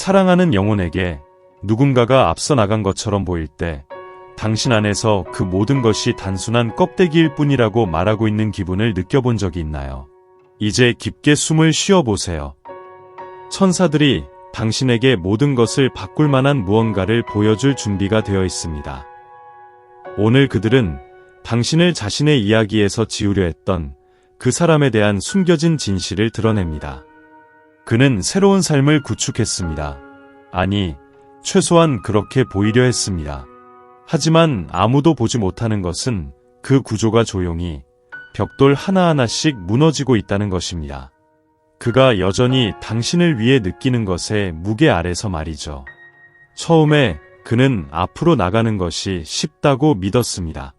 사랑하는 영혼에게 누군가가 앞서 나간 것처럼 보일 때 당신 안에서 그 모든 것이 단순한 껍데기일 뿐이라고 말하고 있는 기분을 느껴본 적이 있나요? 이제 깊게 숨을 쉬어보세요. 천사들이 당신에게 모든 것을 바꿀 만한 무언가를 보여줄 준비가 되어 있습니다. 오늘 그들은 당신을 자신의 이야기에서 지우려 했던 그 사람에 대한 숨겨진 진실을 드러냅니다. 그는 새로운 삶을 구축했습니다. 아니, 최소한 그렇게 보이려 했습니다. 하지만 아무도 보지 못하는 것은 그 구조가 조용히 벽돌 하나하나씩 무너지고 있다는 것입니다. 그가 여전히 당신을 위해 느끼는 것의 무게 아래서 말이죠. 처음에 그는 앞으로 나가는 것이 쉽다고 믿었습니다.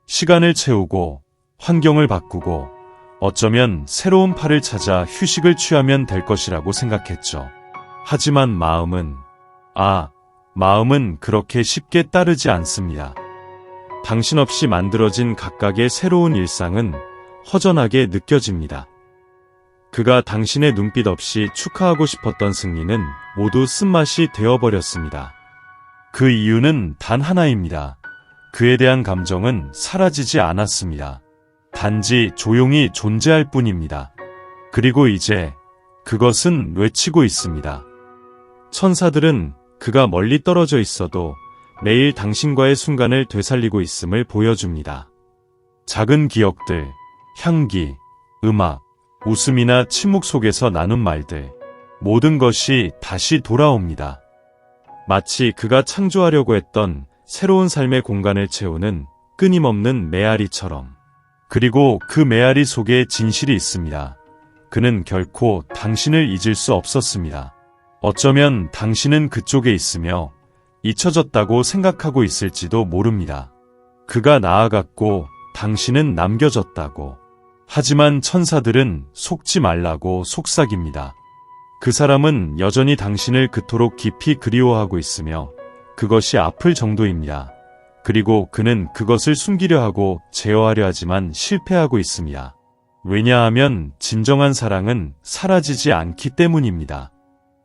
시간을 채우고 환경을 바꾸고 어쩌면 새로운 팔을 찾아 휴식을 취하면 될 것이라고 생각했죠. 하지만 마음은 그렇게 쉽게 따르지 않습니다. 당신 없이 만들어진 각각의 새로운 일상은 허전하게 느껴집니다. 그가 당신의 눈빛 없이 축하하고 싶었던 승리는 모두 쓴맛이 되어버렸습니다. 그 이유는 단 하나입니다. 그에 대한 감정은 사라지지 않았습니다. 단지 조용히 존재할 뿐입니다. 그리고 이제 그것은 외치고 있습니다. 천사들은 그가 멀리 떨어져 있어도 매일 당신과의 순간을 되살리고 있음을 보여줍니다. 작은 기억들, 향기, 음악, 웃음이나 침묵 속에서 나눈 말들, 모든 것이 다시 돌아옵니다. 마치 그가 창조하려고 했던 새로운 삶의 공간을 채우는 끊임없는 메아리처럼. 그리고 그 메아리 속에 진실이 있습니다. 그는 결코 당신을 잊을 수 없었습니다. 어쩌면 당신은 그쪽에 있으며 잊혀졌다고 생각하고 있을지도 모릅니다. 그가 나아갔고 당신은 남겨졌다고. 하지만 천사들은 속지 말라고 속삭입니다. 그 사람은 여전히 당신을 그토록 깊이 그리워하고 있으며 그것이 아플 정도입니다. 그리고 그는 그것을 숨기려 하고 제어하려 하지만 실패하고 있습니다. 왜냐하면 진정한 사랑은 사라지지 않기 때문입니다.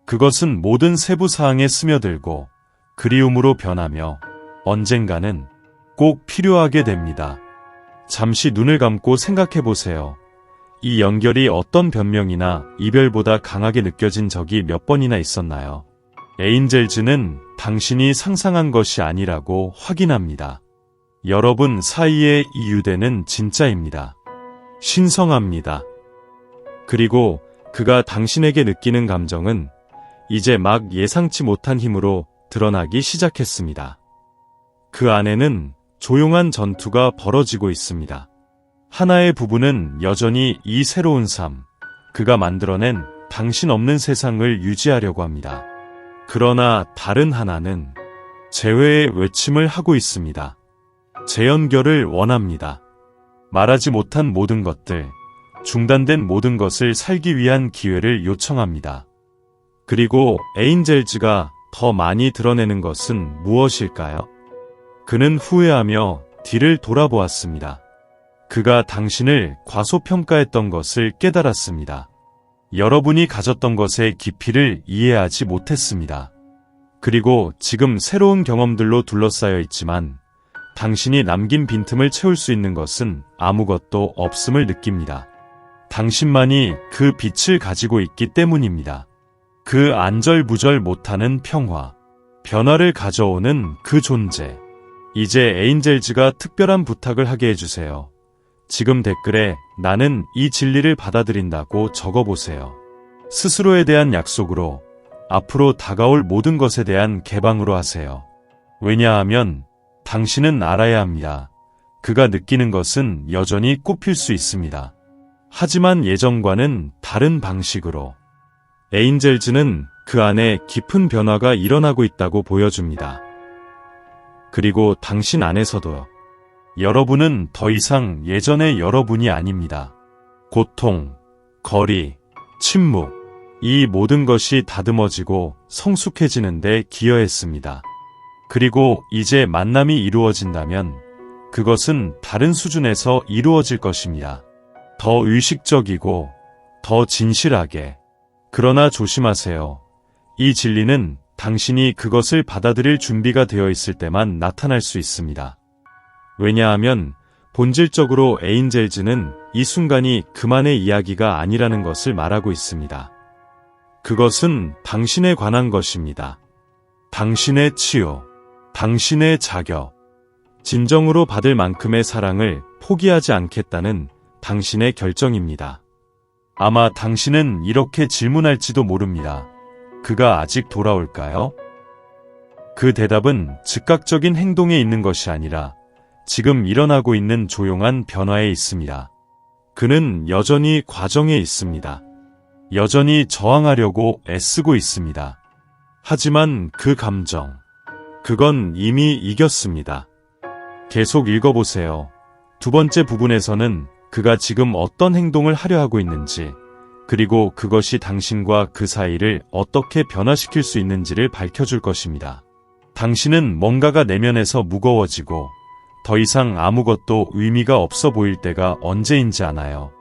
그것은 모든 세부 사항에 스며들고 그리움으로 변하며 언젠가는 꼭 필요하게 됩니다. 잠시 눈을 감고 생각해 보세요. 이 연결이 어떤 변명이나 이별보다 강하게 느껴진 적이 몇 번이나 있었나요? 에인젤즈는 당신이 상상한 것이 아니라고 확인합니다. 여러분 사이의 이 유대는 진짜입니다. 신성합니다. 그리고 그가 당신에게 느끼는 감정은 이제 막 예상치 못한 힘으로 드러나기 시작했습니다. 그 안에는 조용한 전투가 벌어지고 있습니다. 하나의 부분은 여전히 이 새로운 삶, 그가 만들어낸 당신 없는 세상을 유지하려고 합니다. 그러나 다른 하나는 재회의 외침을 하고 있습니다. 재연결을 원합니다. 말하지 못한 모든 것들, 중단된 모든 것을 살기 위한 기회를 요청합니다. 그리고 에인젤즈가 더 많이 드러내는 것은 무엇일까요? 그는 후회하며 뒤를 돌아보았습니다. 그가 당신을 과소평가했던 것을 깨달았습니다. 여러분이 가졌던 것의 깊이를 이해하지 못했습니다. 그리고 지금 새로운 경험들로 둘러싸여 있지만 당신이 남긴 빈틈을 채울 수 있는 것은 아무것도 없음을 느낍니다. 당신만이 그 빛을 가지고 있기 때문입니다. 그 안절부절 못하는 평화, 변화를 가져오는 그 존재. 이제 에인젤즈가 특별한 부탁을 하게 해주세요. 지금 댓글에 나는 이 진리를 받아들인다고 적어보세요. 스스로에 대한 약속으로 앞으로 다가올 모든 것에 대한 개방으로 하세요. 왜냐하면 당신은 알아야 합니다. 그가 느끼는 것은 여전히 꽃필 수 있습니다. 하지만 예전과는 다른 방식으로. 에인젤즈는 그 안에 깊은 변화가 일어나고 있다고 보여줍니다. 그리고 당신 안에서도요. 여러분은 더 이상 예전의 여러분이 아닙니다. 고통, 거리, 침묵, 이 모든 것이 다듬어지고 성숙해지는 데 기여했습니다. 그리고 이제 만남이 이루어진다면 그것은 다른 수준에서 이루어질 것입니다. 더 의식적이고 더 진실하게. 그러나 조심하세요. 이 진리는 당신이 그것을 받아들일 준비가 되어 있을 때만 나타날 수 있습니다. 왜냐하면 본질적으로 에인젤즈는 이 순간이 그만의 이야기가 아니라는 것을 말하고 있습니다. 그것은 당신에 관한 것입니다. 당신의 치유, 당신의 자격, 진정으로 받을 만큼의 사랑을 포기하지 않겠다는 당신의 결정입니다. 아마 당신은 이렇게 질문할지도 모릅니다. 그가 아직 돌아올까요? 그 대답은 즉각적인 행동에 있는 것이 아니라 지금 일어나고 있는 조용한 변화에 있습니다. 그는 여전히 과정에 있습니다. 여전히 저항하려고 애쓰고 있습니다. 하지만 그 감정, 그건 이미 이겼습니다. 계속 읽어보세요. 두 번째 부분에서는 그가 지금 어떤 행동을 하려 하고 있는지, 그리고 그것이 당신과 그 사이를 어떻게 변화시킬 수 있는지를 밝혀줄 것입니다. 당신은 뭔가가 내면에서 무거워지고 더 이상 아무것도 의미가 없어 보일 때가 언제인지 아나요?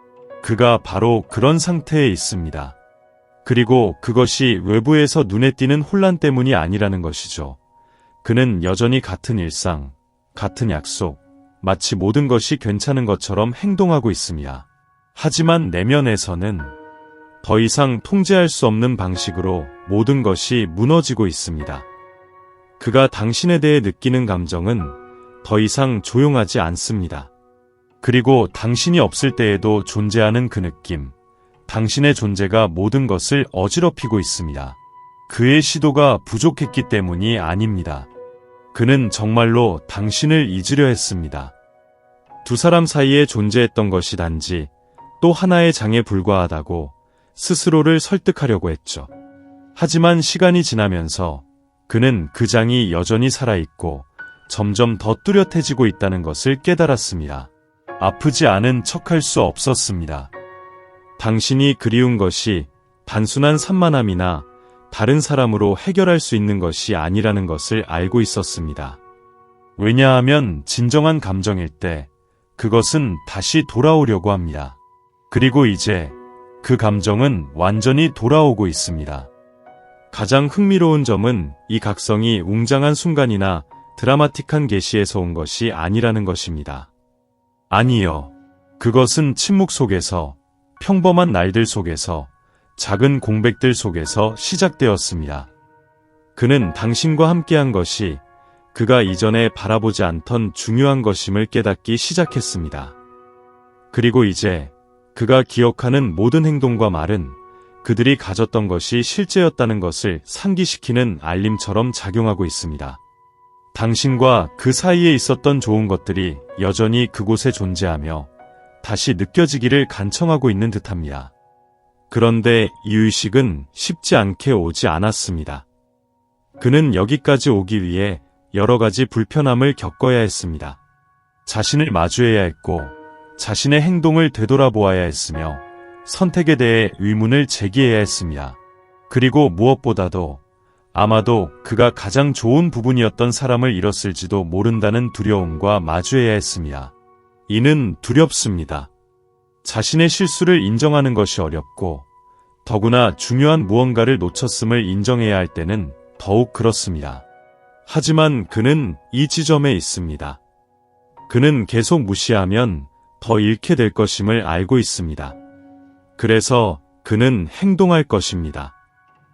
그가 바로 그런 상태에 있습니다. 그리고 그것이 외부에서 눈에 띄는 혼란 때문이 아니라는 것이죠. 그는 여전히 같은 일상, 같은 약속, 마치 모든 것이 괜찮은 것처럼 행동하고 있습니다. 하지만 내면에서는 더 이상 통제할 수 없는 방식으로 모든 것이 무너지고 있습니다. 그가 당신에 대해 느끼는 감정은 더 이상 조용하지 않습니다. 그리고 당신이 없을 때에도 존재하는 그 느낌, 당신의 존재가 모든 것을 어지럽히고 있습니다. 그의 시도가 부족했기 때문이 아닙니다. 그는 정말로 당신을 잊으려 했습니다. 두 사람 사이에 존재했던 것이 단지 또 하나의 장에 불과하다고 스스로를 설득하려고 했죠. 하지만 시간이 지나면서 그는 그 장이 여전히 살아있고 점점 더 뚜렷해지고 있다는 것을 깨달았습니다. 아프지 않은 척할 수 없었습니다. 당신이 그리운 것이 단순한 산만함이나 다른 사람으로 해결할 수 있는 것이 아니라는 것을 알고 있었습니다. 왜냐하면 진정한 감정일 때 그것은 다시 돌아오려고 합니다. 그리고 이제 그 감정은 완전히 돌아오고 있습니다. 가장 흥미로운 점은 이 각성이 웅장한 순간이나 드라마틱한 계시에서 온 것이 아니라는 것입니다. 아니요. 그것은 침묵 속에서, 평범한 날들 속에서, 작은 공백들 속에서 시작되었습니다. 그는 당신과 함께한 것이 그가 이전에 바라보지 않던 중요한 것임을 깨닫기 시작했습니다. 그리고 이제 그가 기억하는 모든 행동과 말은 그들이 가졌던 것이 실제였다는 것을 상기시키는 알림처럼 작용하고 있습니다. 당신과 그 사이에 있었던 좋은 것들이 여전히 그곳에 존재하며 다시 느껴지기를 간청하고 있는 듯합니다. 그런데 이 의식은 쉽지 않게 오지 않았습니다. 그는 여기까지 오기 위해 여러 가지 불편함을 겪어야 했습니다. 자신을 마주해야 했고 자신의 행동을 되돌아보아야 했으며 선택에 대해 의문을 제기해야 했습니다. 그리고 무엇보다도 아마도 그가 가장 좋은 부분이었던 사람을 잃었을지도 모른다는 두려움과 마주해야 했습니다. 이는 두렵습니다. 자신의 실수를 인정하는 것이 어렵고 더구나 중요한 무언가를 놓쳤음을 인정해야 할 때는 더욱 그렇습니다. 하지만 그는 이 지점에 있습니다. 그는 계속 무시하면 더 잃게 될 것임을 알고 있습니다. 그래서 그는 행동할 것입니다.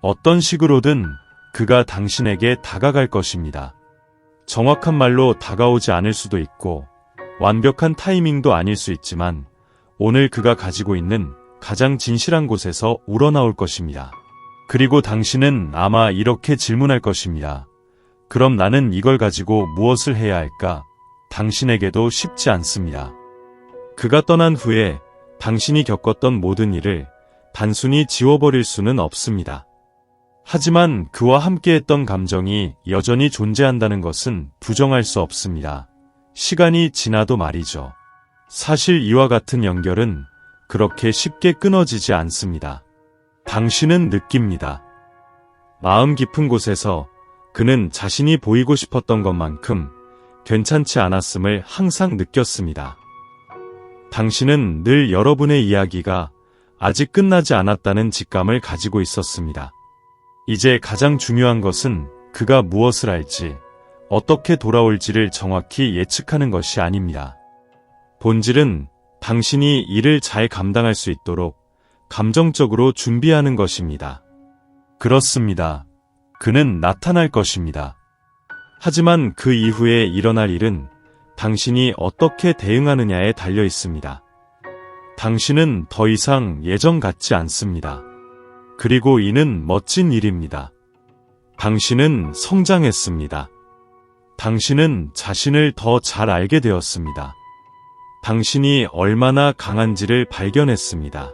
어떤 식으로든 그가 당신에게 다가갈 것입니다. 정확한 말로 다가오지 않을 수도 있고 완벽한 타이밍도 아닐 수 있지만 오늘 그가 가지고 있는 가장 진실한 곳에서 우러나올 것입니다. 그리고 당신은 아마 이렇게 질문할 것입니다. 그럼 나는 이걸 가지고 무엇을 해야 할까? 당신에게도 쉽지 않습니다. 그가 떠난 후에 당신이 겪었던 모든 일을 단순히 지워버릴 수는 없습니다. 하지만 그와 함께했던 감정이 여전히 존재한다는 것은 부정할 수 없습니다. 시간이 지나도 말이죠. 사실 이와 같은 연결은 그렇게 쉽게 끊어지지 않습니다. 당신은 느낍니다. 마음 깊은 곳에서 그는 자신이 보이고 싶었던 것만큼 괜찮지 않았음을 항상 느꼈습니다. 당신은 늘 여러분의 이야기가 아직 끝나지 않았다는 직감을 가지고 있었습니다. 이제 가장 중요한 것은 그가 무엇을 할지, 어떻게 돌아올지를 정확히 예측하는 것이 아닙니다. 본질은 당신이 이를 잘 감당할 수 있도록 감정적으로 준비하는 것입니다. 그렇습니다. 그는 나타날 것입니다. 하지만 그 이후에 일어날 일은 당신이 어떻게 대응하느냐에 달려 있습니다. 당신은 더 이상 예전 같지 않습니다. 그리고 이는 멋진 일입니다. 당신은 성장했습니다. 당신은 자신을 더 잘 알게 되었습니다. 당신이 얼마나 강한지를 발견했습니다.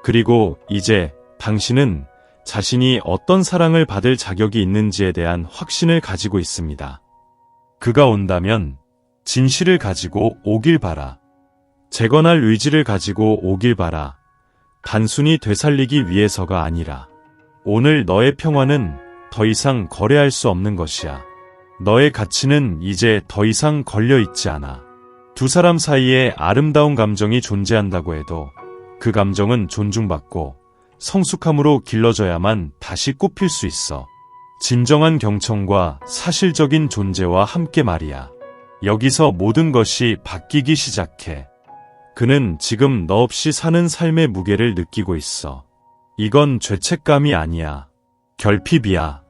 그리고 이제 당신은 자신이 어떤 사랑을 받을 자격이 있는지에 대한 확신을 가지고 있습니다. 그가 온다면 진실을 가지고 오길 바라. 재건할 의지를 가지고 오길 바라. 단순히 되살리기 위해서가 아니라 오늘 너의 평화는 더 이상 거래할 수 없는 것이야. 너의 가치는 이제 더 이상 걸려있지 않아. 두 사람 사이에 아름다운 감정이 존재한다고 해도 그 감정은 존중받고 성숙함으로 길러져야만 다시 꽃필 수 있어. 진정한 경청과 사실적인 존재와 함께 말이야. 여기서 모든 것이 바뀌기 시작해. 그는 지금 너 없이 사는 삶의 무게를 느끼고 있어. 이건 죄책감이 아니야. 결핍이야.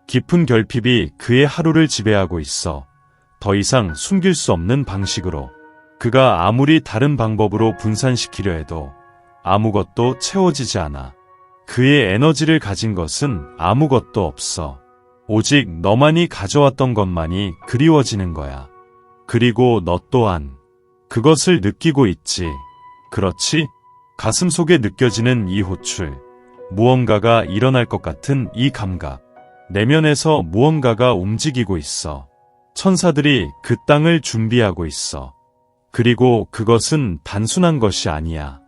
깊은 결핍이 그의 하루를 지배하고 있어. 더 이상 숨길 수 없는 방식으로. 그가 아무리 다른 방법으로 분산시키려 해도 아무것도 채워지지 않아. 그의 에너지를 가진 것은 아무것도 없어. 오직 너만이 가져왔던 것만이 그리워지는 거야. 그리고 너 또한 그것을 느끼고 있지. 그렇지? 가슴 속에 느껴지는 이 호출. 무언가가 일어날 것 같은 이 감각. 내면에서 무언가가 움직이고 있어. 천사들이 그 땅을 준비하고 있어. 그리고 그것은 단순한 것이 아니야.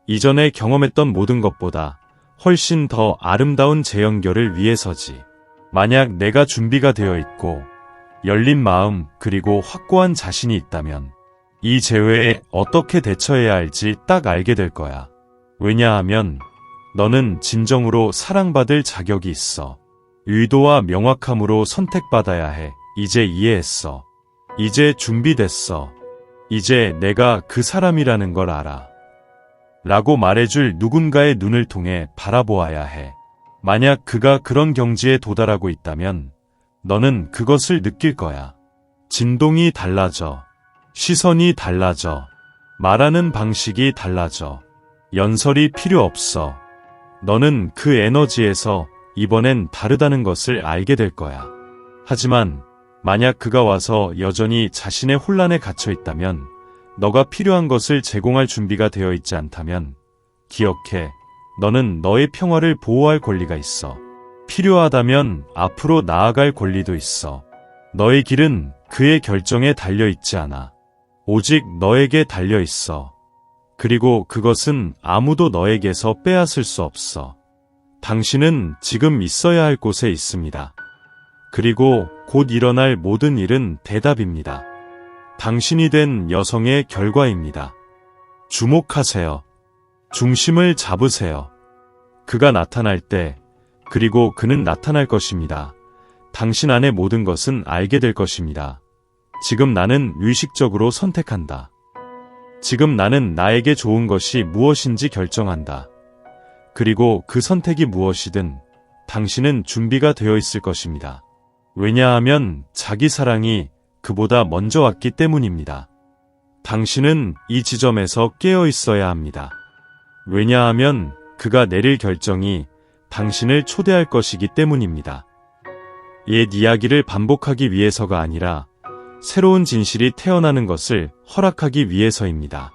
이전에 경험했던 모든 것보다 훨씬 더 아름다운 재연결을 위해서지. 만약 내가 준비가 되어 있고 열린 마음 그리고 확고한 자신이 있다면 이 재회에 어떻게 대처해야 할지 딱 알게 될 거야. 왜냐하면 너는 진정으로 사랑받을 자격이 있어. 의도와 명확함으로 선택받아야 해. 이제 이해했어. 이제 준비됐어. 이제 내가 그 사람이라는 걸 알아. 라고 말해줄 누군가의 눈을 통해 바라보아야 해. 만약 그가 그런 경지에 도달하고 있다면 너는 그것을 느낄 거야. 진동이 달라져. 시선이 달라져. 말하는 방식이 달라져. 연설이 필요 없어. 너는 그 에너지에서 이번엔 다르다는 것을 알게 될 거야. 하지만 만약 그가 와서 여전히 자신의 혼란에 갇혀 있다면, 너가 필요한 것을 제공할 준비가 되어 있지 않다면 기억해. 너는 너의 평화를 보호할 권리가 있어. 필요하다면 앞으로 나아갈 권리도 있어. 너의 길은 그의 결정에 달려 있지 않아. 오직 너에게 달려 있어. 그리고 그것은 아무도 너에게서 빼앗을 수 없어. 당신은 지금 있어야 할 곳에 있습니다. 그리고 곧 일어날 모든 일은 대답입니다. 당신이 된 여성의 결과입니다. 주목하세요. 중심을 잡으세요. 그가 나타날 때, 그리고 그는 나타날 것입니다. 당신 안의 모든 것은 알게 될 것입니다. 지금 나는 의식적으로 선택한다. 지금 나는 나에게 좋은 것이 무엇인지 결정한다. 그리고 그 선택이 무엇이든 당신은 준비가 되어 있을 것입니다. 왜냐하면 자기 사랑이 그보다 먼저 왔기 때문입니다. 당신은 이 지점에서 깨어 있어야 합니다. 왜냐하면 그가 내릴 결정이 당신을 초대할 것이기 때문입니다. 옛 이야기를 반복하기 위해서가 아니라 새로운 진실이 태어나는 것을 허락하기 위해서입니다.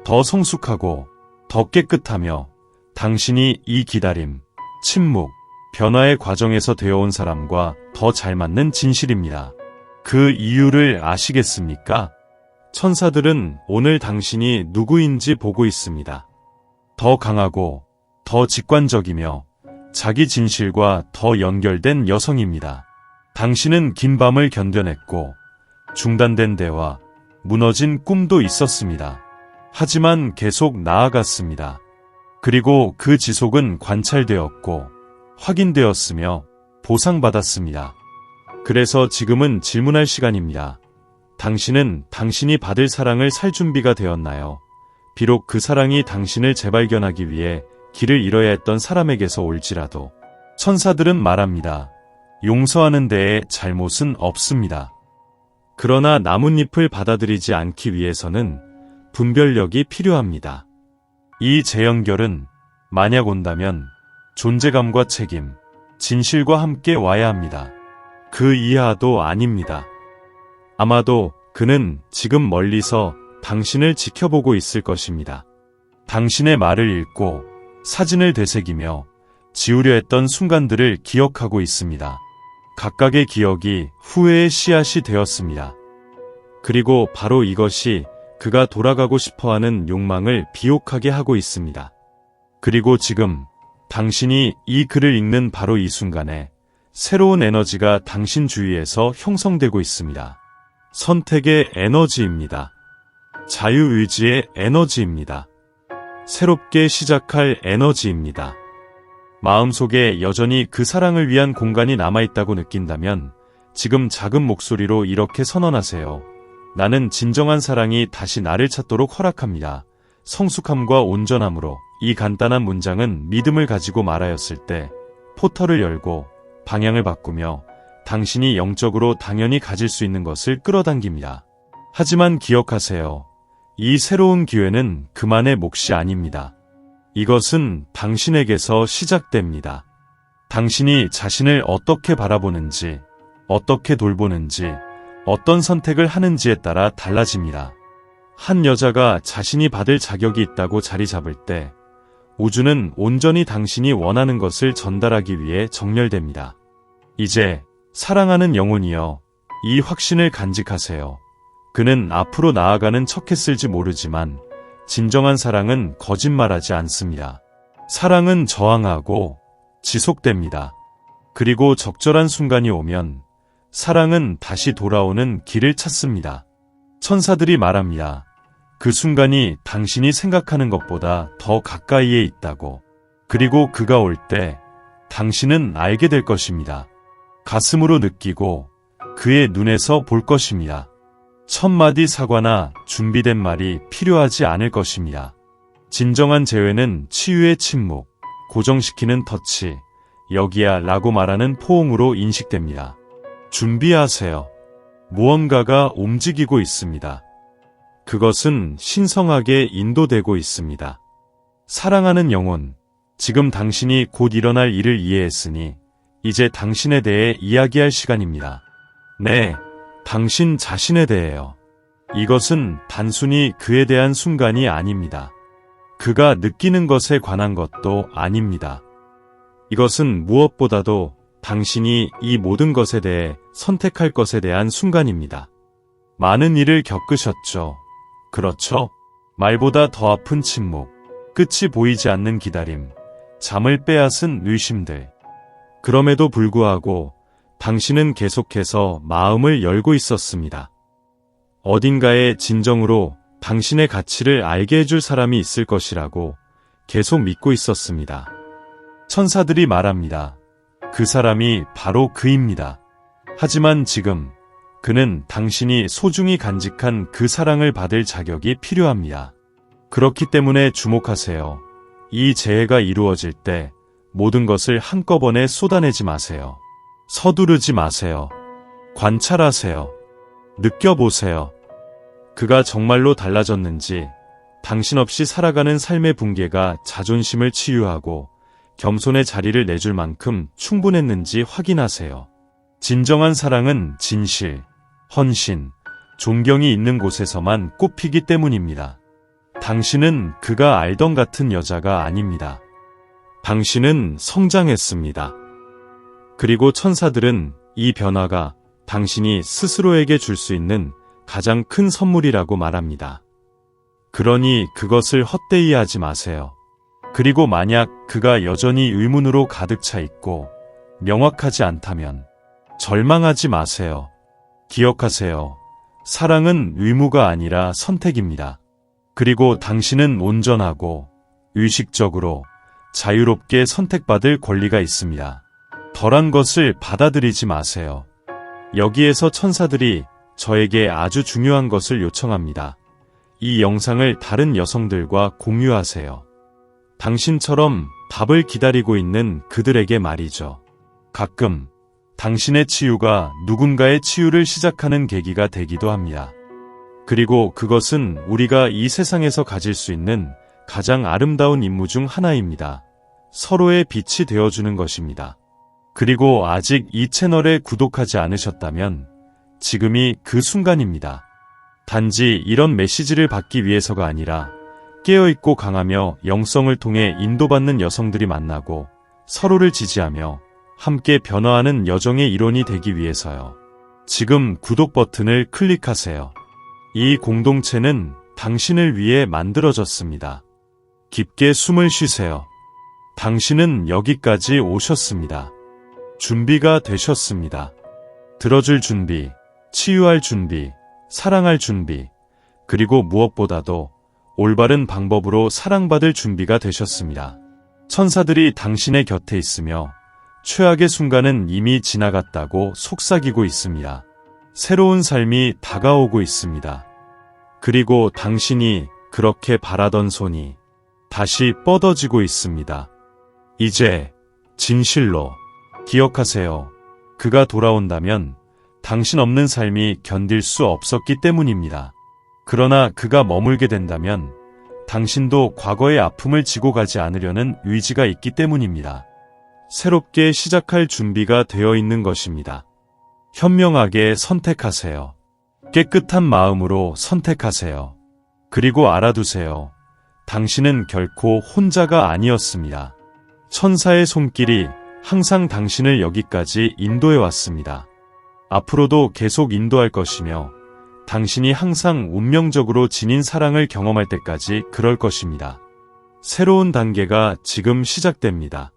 더 성숙하고 더 깨끗하며 당신이 이 기다림, 침묵, 변화의 과정에서 되어온 사람과 더 잘 맞는 진실입니다. 그 이유를 아시겠습니까? 천사들은 오늘 당신이 누구인지 보고 있습니다. 더 강하고 더 직관적이며 자기 진실과 더 연결된 여성입니다. 당신은 긴 밤을 견뎌냈고 중단된 대화, 무너진 꿈도 있었습니다. 하지만 계속 나아갔습니다. 그리고 그 지속은 관찰되었고 확인되었으며 보상받았습니다. 그래서 지금은 질문할 시간입니다. 당신은 당신이 받을 사랑을 살 준비가 되었나요? 비록 그 사랑이 당신을 재발견하기 위해 길을 잃어야 했던 사람에게서 올지라도 천사들은 말합니다. 용서하는 데에 잘못은 없습니다. 그러나 나뭇잎을 받아들이지 않기 위해서는 분별력이 필요합니다. 이 재연결은 만약 온다면 존재감과 책임, 진실과 함께 와야 합니다. 그 이하도 아닙니다. 아마도 그는 지금 멀리서 당신을 지켜보고 있을 것입니다. 당신의 말을 읽고 사진을 되새기며 지우려 했던 순간들을 기억하고 있습니다. 각각의 기억이 후회의 씨앗이 되었습니다. 그리고 바로 이것이 그가 돌아가고 싶어하는 욕망을 비옥하게 하고 있습니다. 그리고 지금 당신이 이 글을 읽는 바로 이 순간에 새로운 에너지가 당신 주위에서 형성되고 있습니다. 선택의 에너지입니다. 자유의지의 에너지입니다. 새롭게 시작할 에너지입니다. 마음속에 여전히 그 사랑을 위한 공간이 남아있다고 느낀다면 지금 작은 목소리로 이렇게 선언하세요. 나는 진정한 사랑이 다시 나를 찾도록 허락합니다. 성숙함과 온전함으로 이 간단한 문장은 믿음을 가지고 말하였을 때 포털을 열고 방향을 바꾸며 당신이 영적으로 당연히 가질 수 있는 것을 끌어당깁니다. 하지만 기억하세요. 이 새로운 기회는 그만의 몫이 아닙니다. 이것은 당신에게서 시작됩니다. 당신이 자신을 어떻게 바라보는지, 어떻게 돌보는지, 어떤 선택을 하는지에 따라 달라집니다. 한 여자가 자신이 받을 자격이 있다고 자리 잡을 때 우주는 온전히 당신이 원하는 것을 전달하기 위해 정렬됩니다. 이제 사랑하는 영혼이여, 이 확신을 간직하세요. 그는 앞으로 나아가는 척했을지 모르지만 진정한 사랑은 거짓말하지 않습니다. 사랑은 저항하고 지속됩니다. 그리고 적절한 순간이 오면 사랑은 다시 돌아오는 길을 찾습니다. 천사들이 말합니다. 그 순간이 당신이 생각하는 것보다 더 가까이에 있다고. 그리고 그가 올 때 당신은 알게 될 것입니다. 가슴으로 느끼고 그의 눈에서 볼 것입니다. 천마디 사과나 준비된 말이 필요하지 않을 것입니다. 진정한 재회는 치유의 침묵, 고정시키는 터치, 여기야 라고 말하는 포옹으로 인식됩니다. 준비하세요. 무언가가 움직이고 있습니다. 그것은 신성하게 인도되고 있습니다. 사랑하는 영혼, 지금 당신이 곧 일어날 일을 이해했으니 이제 당신에 대해 이야기할 시간입니다. 네, 당신 자신에 대해요. 이것은 단순히 그에 대한 순간이 아닙니다. 그가 느끼는 것에 관한 것도 아닙니다. 이것은 무엇보다도 당신이 이 모든 것에 대해 선택할 것에 대한 순간입니다. 많은 일을 겪으셨죠. 그렇죠? 말보다 더 아픈 침묵, 끝이 보이지 않는 기다림, 잠을 빼앗은 의심들. 그럼에도 불구하고 당신은 계속해서 마음을 열고 있었습니다. 어딘가에 진정으로 당신의 가치를 알게 해줄 사람이 있을 것이라고 계속 믿고 있었습니다. 천사들이 말합니다. 그 사람이 바로 그입니다. 하지만 지금 그는 당신이 소중히 간직한 그 사랑을 받을 자격이 필요합니다. 그렇기 때문에 주목하세요. 이 재해가 이루어질 때 모든 것을 한꺼번에 쏟아내지 마세요. 서두르지 마세요. 관찰하세요. 느껴보세요. 그가 정말로 달라졌는지, 당신 없이 살아가는 삶의 붕괴가 자존심을 치유하고 겸손의 자리를 내줄 만큼 충분했는지 확인하세요. 진정한 사랑은 진실, 헌신, 존경이 있는 곳에서만 꽃피기 때문입니다. 당신은 그가 알던 같은 여자가 아닙니다. 당신은 성장했습니다. 그리고 천사들은 이 변화가 당신이 스스로에게 줄 수 있는 가장 큰 선물이라고 말합니다. 그러니 그것을 헛되이 하지 마세요. 그리고 만약 그가 여전히 의문으로 가득 차 있고 명확하지 않다면 절망하지 마세요. 기억하세요. 사랑은 의무가 아니라 선택입니다. 그리고 당신은 온전하고 의식적으로 자유롭게 선택받을 권리가 있습니다. 덜한 것을 받아들이지 마세요. 여기에서 천사들이 저에게 아주 중요한 것을 요청합니다. 이 영상을 다른 여성들과 공유하세요. 당신처럼 답을 기다리고 있는 그들에게 말이죠. 가끔 당신의 치유가 누군가의 치유를 시작하는 계기가 되기도 합니다. 그리고 그것은 우리가 이 세상에서 가질 수 있는 가장 아름다운 임무 중 하나입니다. 서로의 빛이 되어주는 것입니다. 그리고 아직 이 채널에 구독하지 않으셨다면 지금이 그 순간입니다. 단지 이런 메시지를 받기 위해서가 아니라 깨어있고 강하며 영성을 통해 인도받는 여성들이 만나고 서로를 지지하며 함께 변화하는 여정의 일원이 되기 위해서요. 지금 구독 버튼을 클릭하세요. 이 공동체는 당신을 위해 만들어졌습니다. 깊게 숨을 쉬세요. 당신은 여기까지 오셨습니다. 준비가 되셨습니다. 들어줄 준비, 치유할 준비, 사랑할 준비, 그리고 무엇보다도 올바른 방법으로 사랑받을 준비가 되셨습니다. 천사들이 당신의 곁에 있으며 최악의 순간은 이미 지나갔다고 속삭이고 있습니다. 새로운 삶이 다가오고 있습니다. 그리고 당신이 그렇게 바라던 손이 다시 뻗어지고 있습니다. 이제 진실로 기억하세요. 그가 돌아온다면 당신 없는 삶이 견딜 수 없었기 때문입니다. 그러나 그가 머물게 된다면 당신도 과거의 아픔을 지고 가지 않으려는 의지가 있기 때문입니다. 새롭게 시작할 준비가 되어 있는 것입니다. 현명하게 선택하세요. 깨끗한 마음으로 선택하세요. 그리고 알아두세요. 당신은 결코 혼자가 아니었습니다. 천사의 손길이 항상 당신을 여기까지 인도해 왔습니다. 앞으로도 계속 인도할 것이며 당신이 항상 운명적으로 지닌 사랑을 경험할 때까지 그럴 것입니다. 새로운 단계가 지금 시작됩니다.